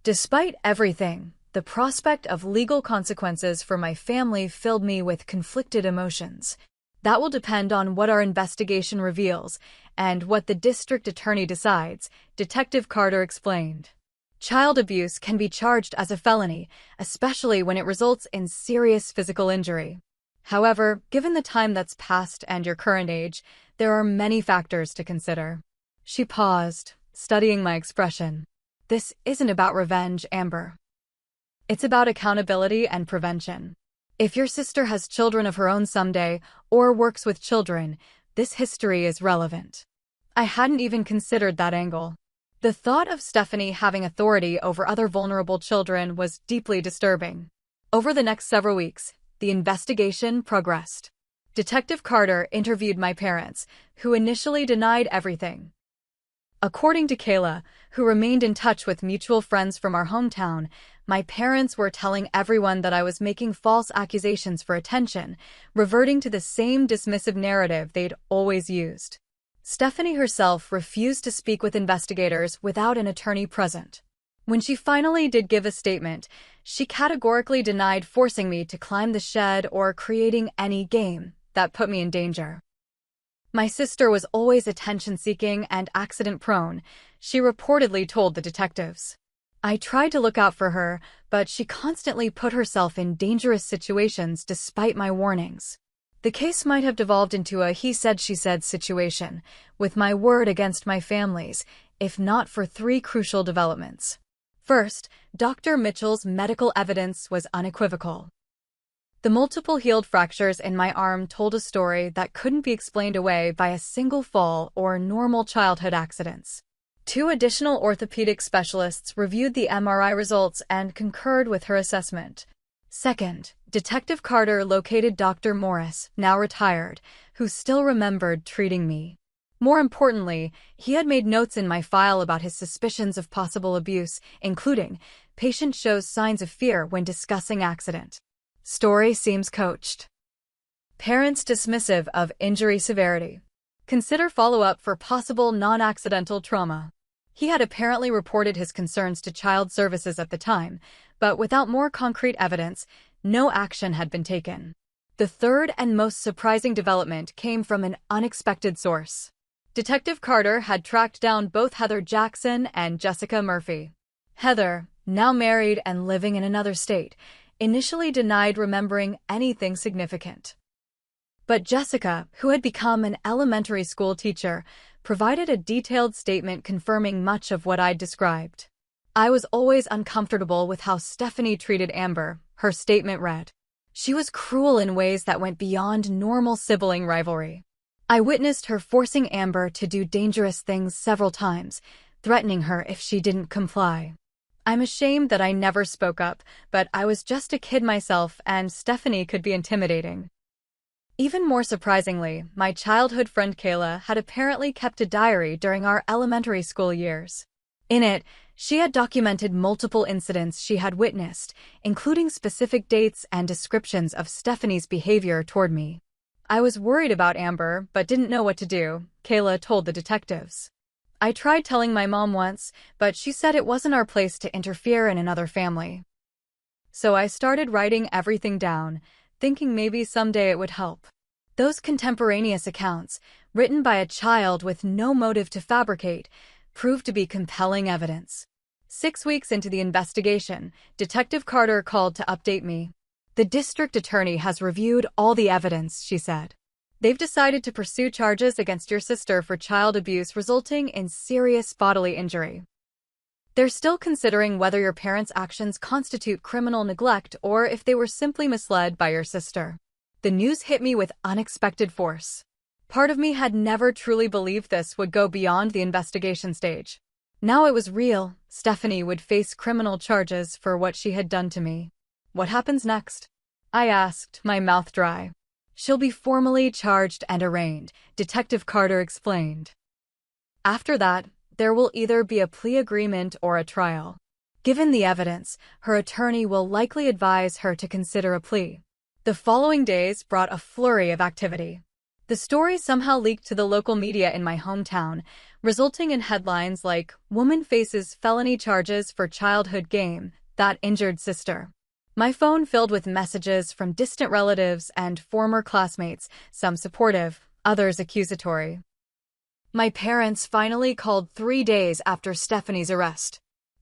Despite everything, the prospect of legal consequences for my family filled me with conflicted emotions. That will depend on what our investigation reveals and what the district attorney decides, Detective Carter explained. Child abuse can be charged as a felony, especially when it results in serious physical injury. However, given the time that's passed and your current age, there are many factors to consider. She paused, studying my expression. This isn't about revenge, Amber. It's about accountability and prevention. If your sister has children of her own someday, or works with children, this history is relevant. I hadn't even considered that angle. The thought of Stephanie having authority over other vulnerable children was deeply disturbing. Over the next several weeks, the investigation progressed. Detective Carter interviewed my parents, who initially denied everything. According to Kayla, who remained in touch with mutual friends from our hometown, my parents were telling everyone that I was making false accusations for attention, reverting to the same dismissive narrative they'd always used. Stephanie herself refused to speak with investigators without an attorney present. When she finally did give a statement, she categorically denied forcing me to climb the shed or creating any game that put me in danger. My sister was always attention-seeking and accident-prone, she reportedly told the detectives. I tried to look out for her, but she constantly put herself in dangerous situations despite my warnings. The case might have devolved into a he-said-she-said situation, with my word against my family's, if not for three crucial developments. First, Dr. Mitchell's medical evidence was unequivocal. The multiple healed fractures in my arm told a story that couldn't be explained away by a single fall or normal childhood accidents. 2 additional orthopedic specialists reviewed the MRI results and concurred with her assessment. Second, Detective Carter located Dr. Morris, now retired, who still remembered treating me. More importantly, he had made notes in my file about his suspicions of possible abuse, including, patient shows signs of fear when discussing accident. Story seems coached. Parents dismissive of injury severity. Consider follow-up for possible non-accidental trauma. He had apparently reported his concerns to child services at the time, but without more concrete evidence, no action had been taken. The third and most surprising development came from an unexpected source. Detective Carter had tracked down both Heather Jackson and Jessica Murphy. Heather, now married and living in another state, initially denied remembering anything significant. But Jessica, who had become an elementary school teacher, provided a detailed statement confirming much of what I'd described. I was always uncomfortable with how Stephanie treated Amber, her statement read. She was cruel in ways that went beyond normal sibling rivalry. I witnessed her forcing Amber to do dangerous things several times, threatening her if she didn't comply. I'm ashamed that I never spoke up, but I was just a kid myself and Stephanie could be intimidating. Even more surprisingly, my childhood friend Kayla had apparently kept a diary during our elementary school years. In it, she had documented multiple incidents she had witnessed, including specific dates and descriptions of Stephanie's behavior toward me. I was worried about Amber, but didn't know what to do, Kayla told the detectives. I tried telling my mom once, but she said it wasn't our place to interfere in another family. So I started writing everything down, thinking maybe someday it would help. Those contemporaneous accounts, written by a child with no motive to fabricate, proved to be compelling evidence. 6 weeks into the investigation, Detective Carter called to update me. The district attorney has reviewed all the evidence, she said. They've decided to pursue charges against your sister for child abuse resulting in serious bodily injury. They're still considering whether your parents' actions constitute criminal neglect or if they were simply misled by your sister. The news hit me with unexpected force. Part of me had never truly believed this would go beyond the investigation stage. Now it was real. Stephanie would face criminal charges for what she had done to me. What happens next? I asked, my mouth dry. She'll be formally charged and arraigned, Detective Carter explained. After that, there will either be a plea agreement or a trial. Given the evidence, her attorney will likely advise her to consider a plea. The following days brought a flurry of activity. The story somehow leaked to the local media in my hometown, resulting in headlines like, "Woman faces felony charges for childhood game that injured sister." My phone filled with messages from distant relatives and former classmates, some supportive, others accusatory. My parents finally called 3 days after Stephanie's arrest.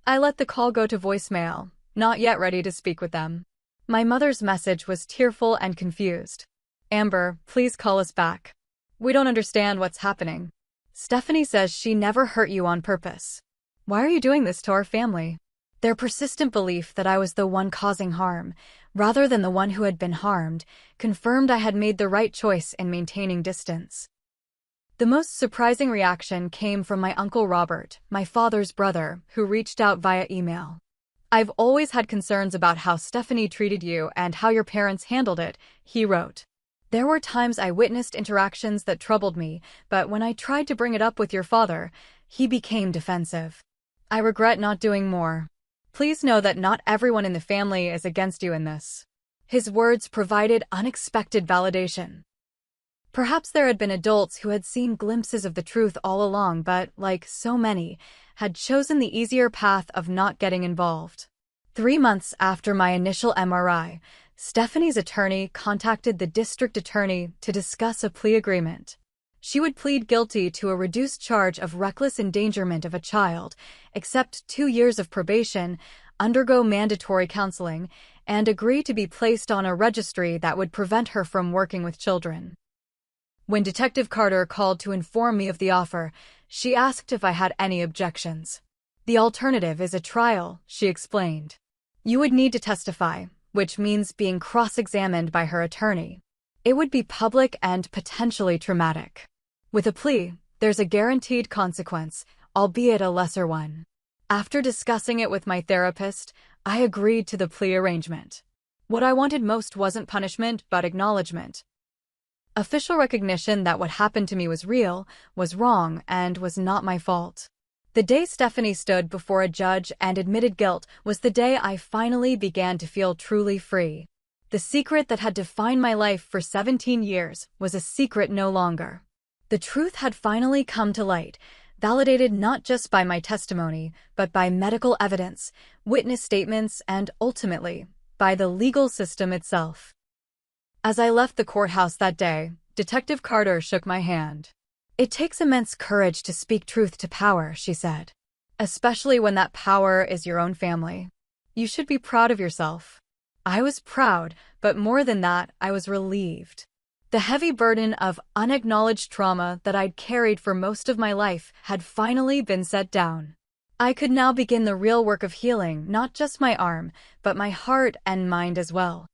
I let the call go to voicemail, not yet ready to speak with them. My mother's message was tearful and confused. "Amber, please call us back. We don't understand what's happening. Stephanie says she never hurt you on purpose. Why are you doing this to our family?" Their persistent belief that I was the one causing harm, rather than the one who had been harmed, confirmed I had made the right choice in maintaining distance. The most surprising reaction came from my Uncle Robert, my father's brother, who reached out via email. "I've always had concerns about how Stephanie treated you and how your parents handled it," he wrote. "There were times I witnessed interactions that troubled me, but when I tried to bring it up with your father, he became defensive. I regret not doing more. Please know that not everyone in the family is against you in this." His words provided unexpected validation. Perhaps there had been adults who had seen glimpses of the truth all along but, like so many, had chosen the easier path of not getting involved. 3 months after my initial MRI, Stephanie's attorney contacted the district attorney to discuss a plea agreement. She would plead guilty to a reduced charge of reckless endangerment of a child, accept 2 years of probation, undergo mandatory counseling, and agree to be placed on a registry that would prevent her from working with children. When Detective Carter called to inform me of the offer, she asked if I had any objections. "The alternative is a trial," she explained. "You would need to testify, which means being cross-examined by her attorney. It would be public and potentially traumatic. With a plea, there's a guaranteed consequence, albeit a lesser one." After discussing it with my therapist, I agreed to the plea arrangement. What I wanted most wasn't punishment but acknowledgement. Official recognition that what happened to me was real, was wrong, and was not my fault. The day Stephanie stood before a judge and admitted guilt was the day I finally began to feel truly free. The secret that had defined my life for 17 years was a secret no longer. The truth had finally come to light, validated not just by my testimony, but by medical evidence, witness statements, and ultimately, by the legal system itself. As I left the courthouse that day, Detective Carter shook my hand. "It takes immense courage to speak truth to power," she said. "Especially when that power is your own family. You should be proud of yourself." I was proud, but more than that, I was relieved. The heavy burden of unacknowledged trauma that I'd carried for most of my life had finally been set down. I could now begin the real work of healing, not just my arm, but my heart and mind as well.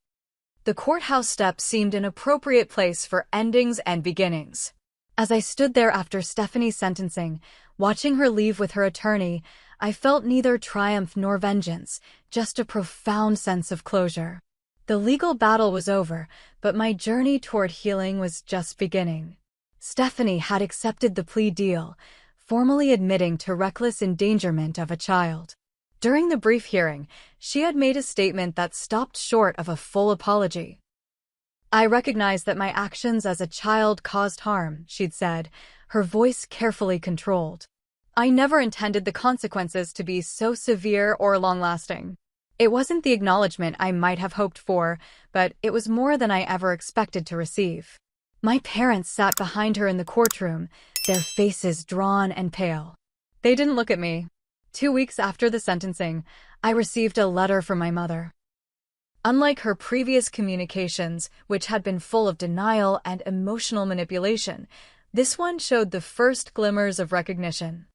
The courthouse steps seemed an appropriate place for endings and beginnings. As I stood there after Stephanie's sentencing, watching her leave with her attorney, I felt neither triumph nor vengeance, just a profound sense of closure. The legal battle was over, but my journey toward healing was just beginning. Stephanie had accepted the plea deal, formally admitting to reckless endangerment of a child. During the brief hearing, she had made a statement that stopped short of a full apology. "I recognize that my actions as a child caused harm," she'd said, her voice carefully controlled. "I never intended the consequences to be so severe or long-lasting." It wasn't the acknowledgement I might have hoped for, but it was more than I ever expected to receive. My parents sat behind her in the courtroom, their faces drawn and pale. They didn't look at me. 2 weeks after the sentencing, I received a letter from my mother. Unlike her previous communications, which had been full of denial and emotional manipulation, this one showed the first glimmers of recognition.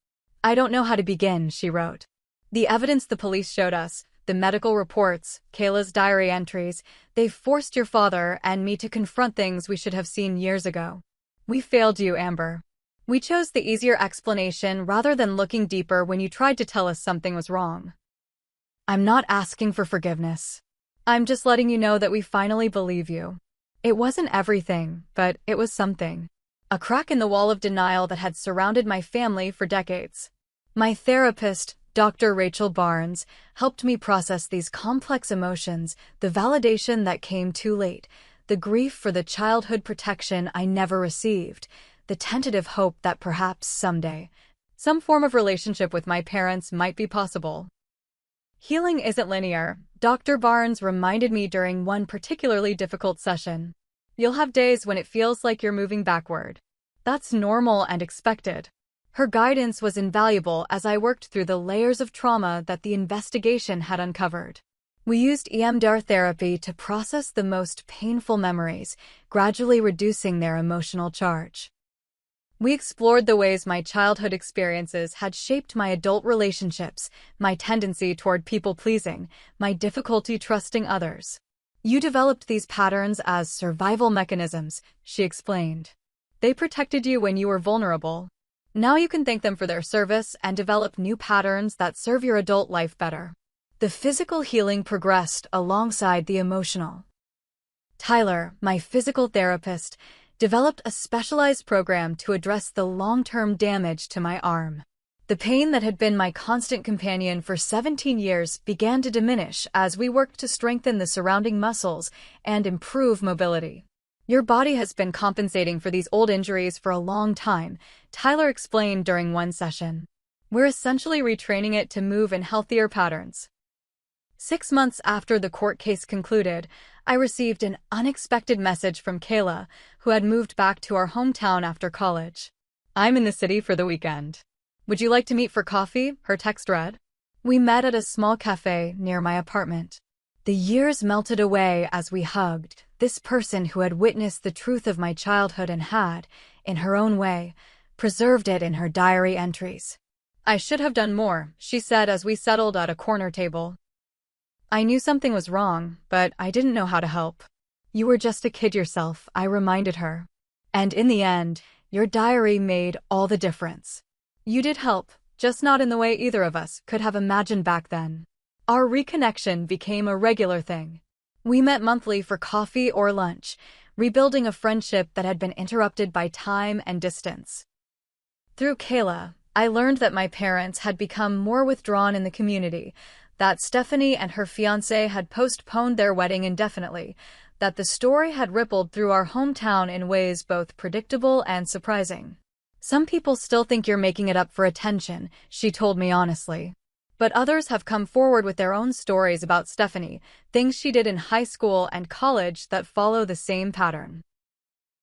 "I don't know how to begin," she wrote. "The evidence the police showed us, the medical reports, Kayla's diary entries, they've forced your father and me to confront things we should have seen years ago. We failed you, Amber. We chose the easier explanation rather than looking deeper when you tried to tell us something was wrong. I'm not asking for forgiveness. I'm just letting you know that we finally believe you. It wasn't everything, but it was something. A crack in the wall of denial that had surrounded my family for decades." My therapist, Dr. Rachel Barnes, helped me process these complex emotions, the validation that came too late, the grief for the childhood protection I never received, the tentative hope that perhaps someday, some form of relationship with my parents might be possible. Healing isn't linear, Dr. Barnes reminded me during one particularly difficult session. You'll have days when it feels like you're moving backward. That's normal and expected. Her guidance was invaluable as I worked through the layers of trauma that the investigation had uncovered. We used EMDR therapy to process the most painful memories, gradually reducing their emotional charge. We explored the ways my childhood experiences had shaped my adult relationships, my tendency toward people-pleasing, my difficulty trusting others. You developed these patterns as survival mechanisms, she explained. They protected you when you were vulnerable. Now you can thank them for their service and develop new patterns that serve your adult life better. The physical healing progressed alongside the emotional. Tyler, my physical therapist, developed a specialized program to address the long-term damage to my arm. The pain that had been my constant companion for 17 years began to diminish as we worked to strengthen the surrounding muscles and improve mobility. Your body has been compensating for these old injuries for a long time, Tyler explained during one session. We're essentially retraining it to move in healthier patterns. 6 months after the court case concluded, I received an unexpected message from Kayla, who had moved back to our hometown after college. "I'm in the city for the weekend. Would you like to meet for coffee?" her text read. We met at a small cafe near my apartment. The years melted away as we hugged, this person who had witnessed the truth of my childhood and had, in her own way, preserved it in her diary entries. "I should have done more," she said as we settled at a corner table. "I knew something was wrong, but I didn't know how to help." "You were just a kid yourself," I reminded her. "And in the end, your diary made all the difference. You did help, just not in the way either of us could have imagined back then." Our reconnection became a regular thing. We met monthly for coffee or lunch, rebuilding a friendship that had been interrupted by time and distance. Through Kayla, I learned that my parents had become more withdrawn in the community, that Stephanie and her fiancé had postponed their wedding indefinitely, that the story had rippled through our hometown in ways both predictable and surprising. "Some people still think you're making it up for attention," she told me honestly. "But others have come forward with their own stories about Stephanie, things she did in high school and college that follow the same pattern.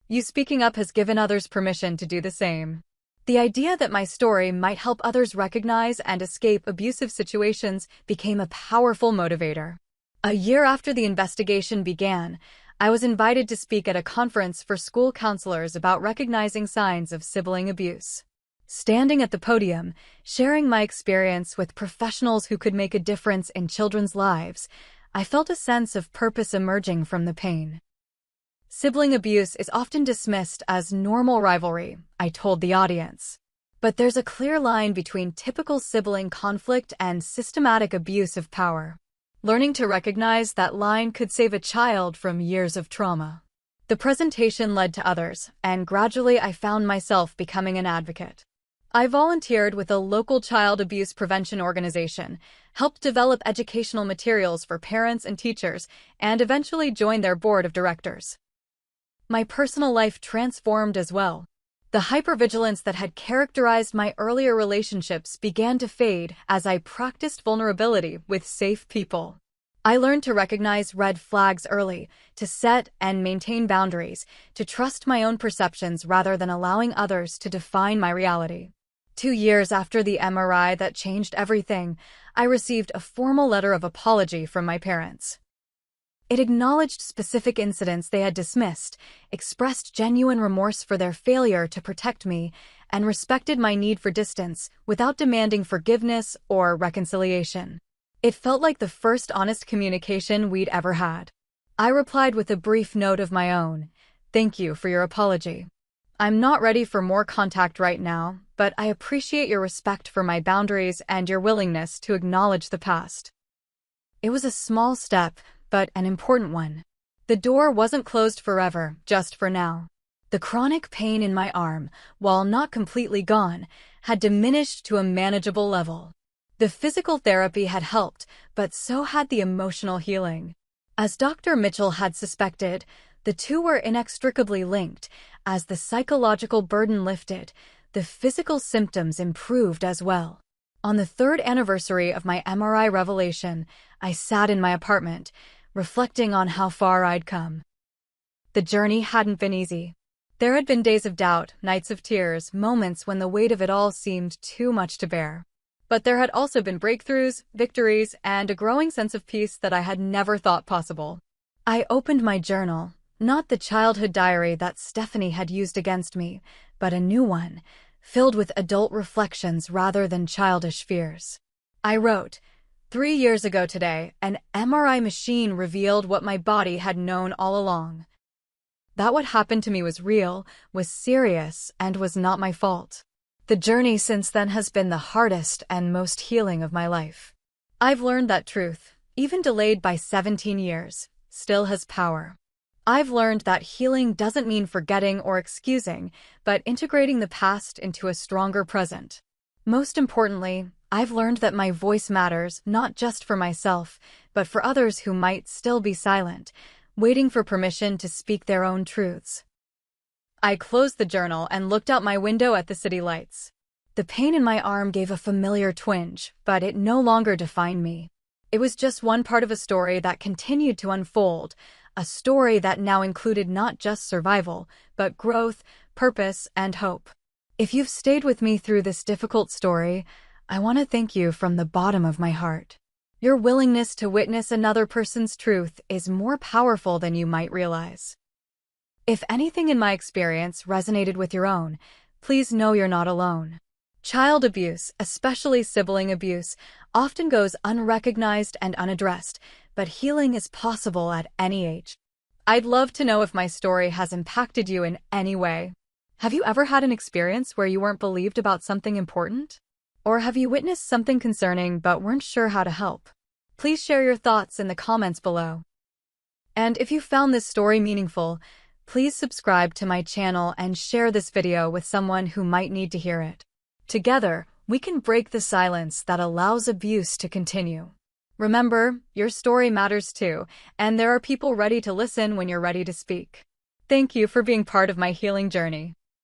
You speaking up has given others permission to do the same." The idea that my story might help others recognize and escape abusive situations became a powerful motivator. A year after the investigation began, I was invited to speak at a conference for school counselors about recognizing signs of sibling abuse. Standing at the podium, sharing my experience with professionals who could make a difference in children's lives, I felt a sense of purpose emerging from the pain. Sibling abuse is often dismissed as normal rivalry, I told the audience. But there's a clear line between typical sibling conflict and systematic abuse of power. Learning to recognize that line could save a child from years of trauma. The presentation led to others, and gradually I found myself becoming an advocate. I volunteered with a local child abuse prevention organization, helped develop educational materials for parents and teachers, and eventually joined their board of directors. My personal life transformed as well. The hypervigilance that had characterized my earlier relationships began to fade as I practiced vulnerability with safe people. I learned to recognize red flags early, to set and maintain boundaries, to trust my own perceptions rather than allowing others to define my reality. 2 years after the MRI that changed everything, I received a formal letter of apology from my parents. It acknowledged specific incidents they had dismissed, expressed genuine remorse for their failure to protect me, and respected my need for distance without demanding forgiveness or reconciliation. It felt like the first honest communication we'd ever had. I replied with a brief note of my own. "Thank you for your apology. I'm not ready for more contact right now, but I appreciate your respect for my boundaries and your willingness to acknowledge the past." It was a small step, but an important one. The door wasn't closed forever, just for now. The chronic pain in my arm, while not completely gone, had diminished to a manageable level. The physical therapy had helped, but so had the emotional healing. As Dr. Mitchell had suspected, the two were inextricably linked. As the psychological burden lifted, the physical symptoms improved as well. On the 3rd anniversary of my MRI revelation, I sat in my apartment, reflecting on how far I'd come. The journey hadn't been easy. There had been days of doubt, nights of tears, moments when the weight of it all seemed too much to bear. But there had also been breakthroughs, victories, and a growing sense of peace that I had never thought possible. I opened my journal, not the childhood diary that Stephanie had used against me, but a new one, filled with adult reflections rather than childish fears. I wrote, 3 years ago today, an MRI machine revealed what my body had known all along. That what happened to me was real, was serious, and was not my fault. The journey since then has been the hardest and most healing of my life. I've learned that truth, even delayed by 17 years, still has power. I've learned that healing doesn't mean forgetting or excusing, but integrating the past into a stronger present. Most importantly, I've learned that my voice matters not just for myself, but for others who might still be silent, waiting for permission to speak their own truths. I closed the journal and looked out my window at the city lights. The pain in my arm gave a familiar twinge, but it no longer defined me. It was just one part of a story that continued to unfold, a story that now included not just survival, but growth, purpose, and hope. If you've stayed with me through this difficult story, I want to thank you from the bottom of my heart. Your willingness to witness another person's truth is more powerful than you might realize. If anything in my experience resonated with your own, please know you're not alone. Child abuse, especially sibling abuse, often goes unrecognized and unaddressed, but healing is possible at any age. I'd love to know if my story has impacted you in any way. Have you ever had an experience where you weren't believed about something important? Or have you witnessed something concerning but weren't sure how to help? Please share your thoughts in the comments below. And if you found this story meaningful, please subscribe to my channel and share this video with someone who might need to hear it. Together, we can break the silence that allows abuse to continue. Remember, your story matters too, and there are people ready to listen when you're ready to speak. Thank you for being part of my healing journey.